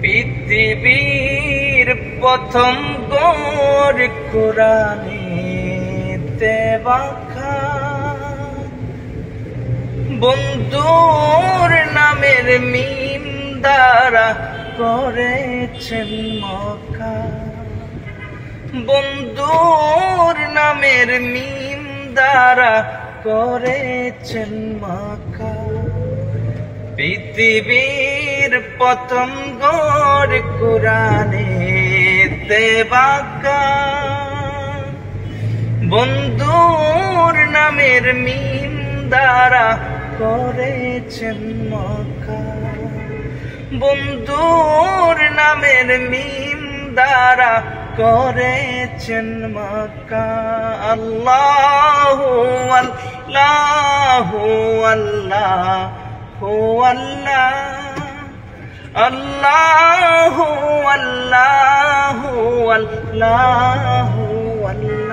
পৃথিবীর প্রথম গড় কোরআনেতে বাঁকা, বন্ধুর নামের মিম দ্বারা করেছেন মক্কা। বন্ধুর নামের মিম দ্বারা করেছেন মক্কা। পৃথিবীর প্রথম গড় কোরআনেতে বাঁকা, বন্ধুর নামের মিম দ্বারা করেছেন মক্কা। বন্ধুর নামের মিম দ্বারা করেছেন মক্কা। আল্লাহু আল্লাহু আল্লাহু আল্লাহ, আল্লাহু আল্লাহু আল্লাহু আল্লাহ।